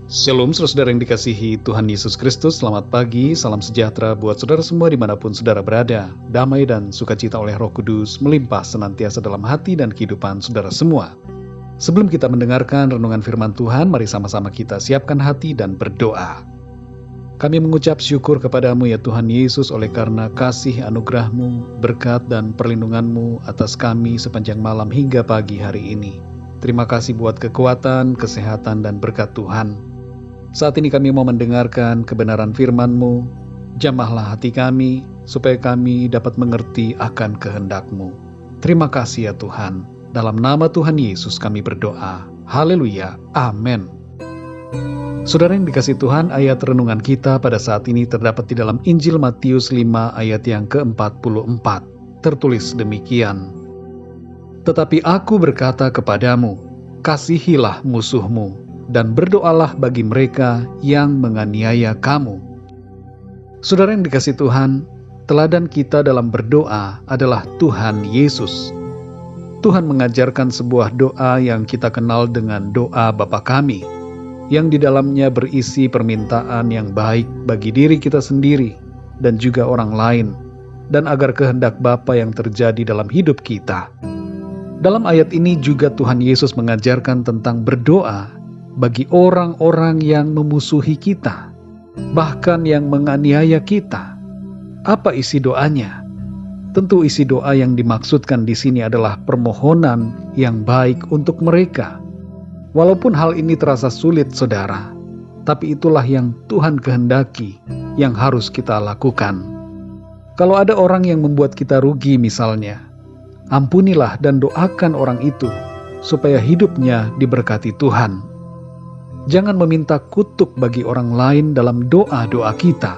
Shalom saudara yang dikasihi Tuhan Yesus Kristus, selamat pagi, salam sejahtera buat saudara semua dimanapun saudara berada. Damai dan sukacita oleh Roh Kudus melimpah senantiasa dalam hati dan kehidupan saudara semua. Sebelum kita mendengarkan renungan firman Tuhan, mari sama-sama kita siapkan hati dan berdoa. Kami mengucap syukur kepadamu ya Tuhan Yesus oleh karena kasih anugerah-Mu, berkat dan perlindungan-Mu atas kami sepanjang malam hingga pagi hari ini. Terima kasih buat kekuatan, kesehatan, dan berkat Tuhan. Saat ini kami mau mendengarkan kebenaran firman-Mu. Jamahlah hati kami, supaya kami dapat mengerti akan kehendak-Mu. Terima kasih ya Tuhan. Dalam nama Tuhan Yesus kami berdoa. Haleluya. Amin. Saudara yang dikasihi Tuhan, ayat renungan kita pada saat ini terdapat di dalam Injil Matius 5 ayat yang ke-44. Tertulis demikian. Tetapi aku berkata kepadamu, kasihilah musuhmu, dan berdoalah bagi mereka yang menganiaya kamu. Saudara yang dikasihi Tuhan, teladan kita dalam berdoa adalah Tuhan Yesus. Tuhan mengajarkan sebuah doa yang kita kenal dengan doa Bapa Kami, yang di dalamnya berisi permintaan yang baik bagi diri kita sendiri dan juga orang lain, dan agar kehendak Bapa yang terjadi dalam hidup kita. Dalam ayat ini juga Tuhan Yesus mengajarkan tentang berdoa bagi orang-orang yang memusuhi kita, bahkan yang menganiaya kita. Apa isi doanya? Tentu isi doa yang dimaksudkan di sini adalah permohonan yang baik untuk mereka. Walaupun hal ini terasa sulit, saudara, tapi itulah yang Tuhan kehendaki, yang harus kita lakukan. Kalau ada orang yang membuat kita rugi misalnya, ampunilah dan doakan orang itu, supaya hidupnya diberkati Tuhan. Jangan meminta kutuk bagi orang lain dalam doa-doa kita.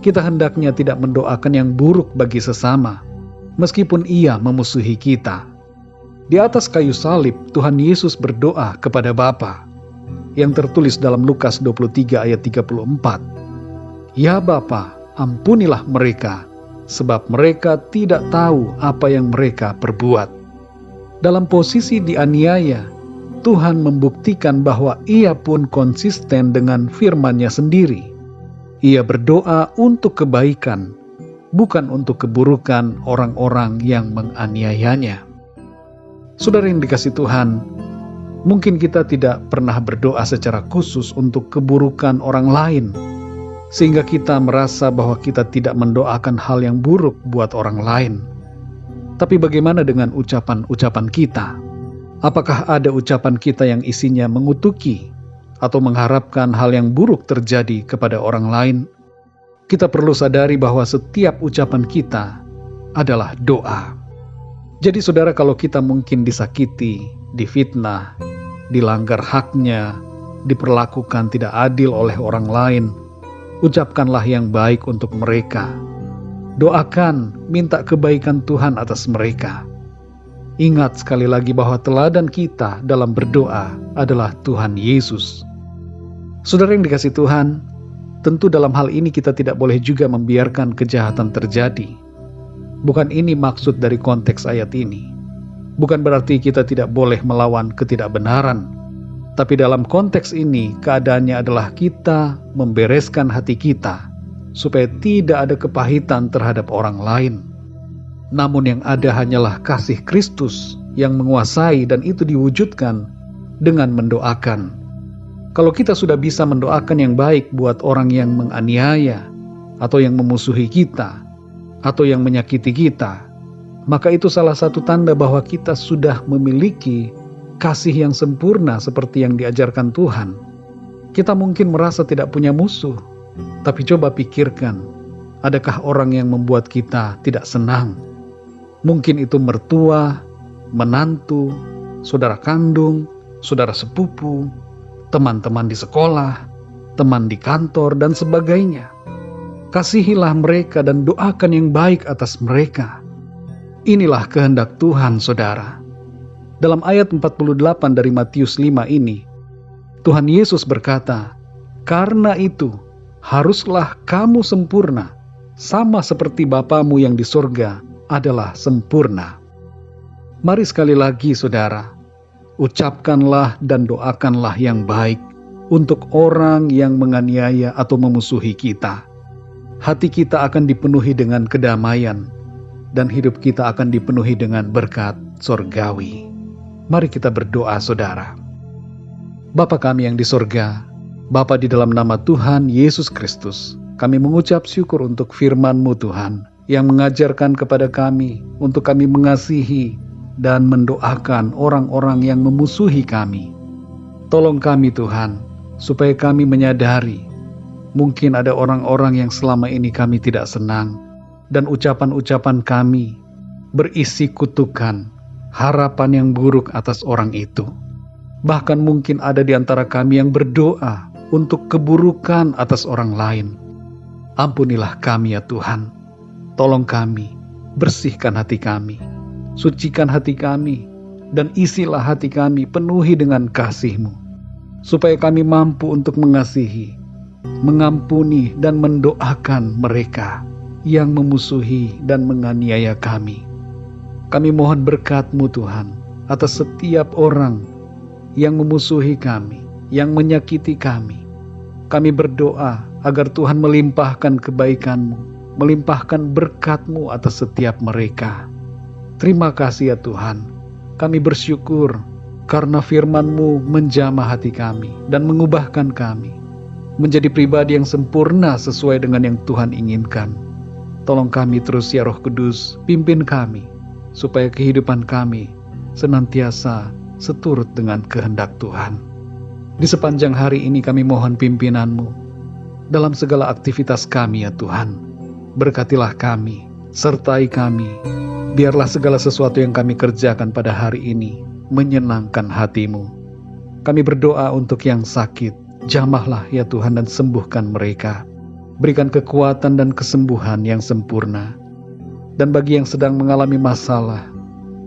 Kita hendaknya tidak mendoakan yang buruk bagi sesama, meskipun ia memusuhi kita. Di atas kayu salib, Tuhan Yesus berdoa kepada Bapa, yang tertulis dalam Lukas 23 ayat 34. Ya Bapa, ampunilah mereka, sebab mereka tidak tahu apa yang mereka perbuat. Dalam posisi dianiaya, Tuhan membuktikan bahwa ia pun konsisten dengan firman-Nya sendiri. Ia berdoa untuk kebaikan, bukan untuk keburukan orang-orang yang menganiayanya. Saudara yang dikasihi Tuhan, mungkin kita tidak pernah berdoa secara khusus untuk keburukan orang lain, sehingga kita merasa bahwa kita tidak mendoakan hal yang buruk buat orang lain. Tapi bagaimana dengan ucapan-ucapan kita? Apakah ada ucapan kita yang isinya mengutuki atau mengharapkan hal yang buruk terjadi kepada orang lain? Kita perlu sadari bahwa setiap ucapan kita adalah doa. Jadi saudara, kalau kita mungkin disakiti, difitnah, dilanggar haknya, diperlakukan tidak adil oleh orang lain, ucapkanlah yang baik untuk mereka. Doakan, minta kebaikan Tuhan atas mereka. Ingat sekali lagi bahwa teladan kita dalam berdoa adalah Tuhan Yesus. Saudara yang dikasihi Tuhan, tentu dalam hal ini kita tidak boleh juga membiarkan kejahatan terjadi. Bukan ini maksud dari konteks ayat ini. Bukan berarti kita tidak boleh melawan ketidakbenaran. Tapi dalam konteks ini, keadaannya adalah kita membereskan hati kita, supaya tidak ada kepahitan terhadap orang lain. Namun yang ada hanyalah kasih Kristus yang menguasai, dan itu diwujudkan dengan mendoakan. Kalau kita sudah bisa mendoakan yang baik buat orang yang menganiaya, atau yang memusuhi kita, atau yang menyakiti kita, maka itu salah satu tanda bahwa kita sudah memiliki kasih yang sempurna seperti yang diajarkan Tuhan. Kita mungkin merasa tidak punya musuh, tapi coba pikirkan, adakah orang yang membuat kita tidak senang? Mungkin itu mertua, menantu, saudara kandung, saudara sepupu, teman-teman di sekolah, teman di kantor, dan sebagainya. Kasihilah mereka dan doakan yang baik atas mereka. Inilah kehendak Tuhan, saudara. Dalam ayat 48 dari Matius 5 ini, Tuhan Yesus berkata, "Karena itu, haruslah kamu sempurna, sama seperti Bapamu yang di sorga adalah sempurna." Mari sekali lagi saudara, ucapkanlah dan doakanlah yang baik, untuk orang yang menganiaya atau memusuhi kita. Hati kita akan dipenuhi dengan kedamaian, dan hidup kita akan dipenuhi dengan berkat sorgawi. Mari kita berdoa, saudara. Bapa kami yang di sorga, Bapa, di dalam nama Tuhan Yesus Kristus, kami mengucap syukur untuk firman-Mu Tuhan, yang mengajarkan kepada kami untuk kami mengasihi dan mendoakan orang-orang yang memusuhi kami. Tolong kami Tuhan, supaya kami menyadari, mungkin ada orang-orang yang selama ini kami tidak senang, dan ucapan-ucapan kami berisi kutukan, harapan yang buruk atas orang itu. Bahkan mungkin ada di antara kami yang berdoa untuk keburukan atas orang lain. Ampunilah kami ya Tuhan. Tolong kami, bersihkan hati kami, sucikan hati kami, dan isilah hati kami penuhi dengan kasih-Mu, supaya kami mampu untuk mengasihi, mengampuni, dan mendoakan mereka yang memusuhi dan menganiaya kami. Kami mohon berkat-Mu Tuhan atas setiap orang yang memusuhi kami, yang menyakiti kami. Kami berdoa agar Tuhan melimpahkan kebaikan-Mu, melimpahkan berkat-Mu atas setiap mereka. Terima kasih ya Tuhan. Kami bersyukur karena firman-Mu menjamah hati kami dan mengubahkan kami menjadi pribadi yang sempurna sesuai dengan yang Tuhan inginkan. Tolong kami terus ya Roh Kudus, pimpin kami supaya kehidupan kami senantiasa seturut dengan kehendak Tuhan. Di sepanjang hari ini kami mohon pimpinan-Mu dalam segala aktivitas kami ya Tuhan. Berkatilah kami, sertai kami, biarlah segala sesuatu yang kami kerjakan pada hari ini menyenangkan hati-Mu. Kami berdoa untuk yang sakit, jamahlah ya Tuhan dan sembuhkan mereka. Berikan kekuatan dan kesembuhan yang sempurna. Dan bagi yang sedang mengalami masalah,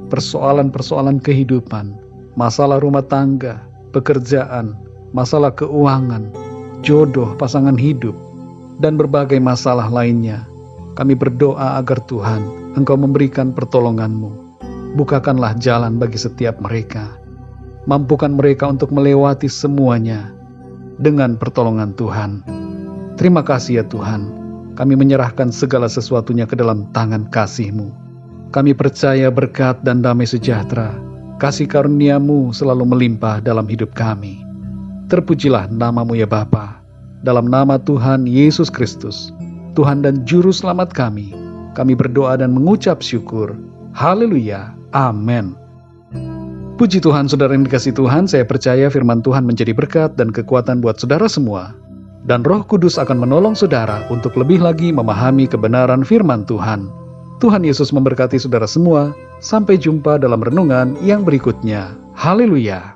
persoalan-persoalan kehidupan, masalah rumah tangga, pekerjaan, masalah keuangan, jodoh, pasangan hidup, dan berbagai masalah lainnya, kami berdoa agar Tuhan, Engkau memberikan pertolongan-Mu. Bukakanlah jalan bagi setiap mereka. Mampukan mereka untuk melewati semuanya dengan pertolongan Tuhan. Terima kasih ya Tuhan. Kami menyerahkan segala sesuatunya ke dalam tangan kasih-Mu. Kami percaya berkat dan damai sejahtera, kasih karunia-Mu selalu melimpah dalam hidup kami. Terpujilah nama-Mu ya Bapa. Dalam nama Tuhan Yesus Kristus, Tuhan dan Juru Selamat kami berdoa dan mengucap syukur. Haleluya. Amin. Puji Tuhan, saudara yang dikasihi Tuhan, saya percaya firman Tuhan menjadi berkat dan kekuatan buat saudara semua. Dan Roh Kudus akan menolong saudara untuk lebih lagi memahami kebenaran firman Tuhan. Tuhan Yesus memberkati saudara semua. Sampai jumpa dalam renungan yang berikutnya. Haleluya.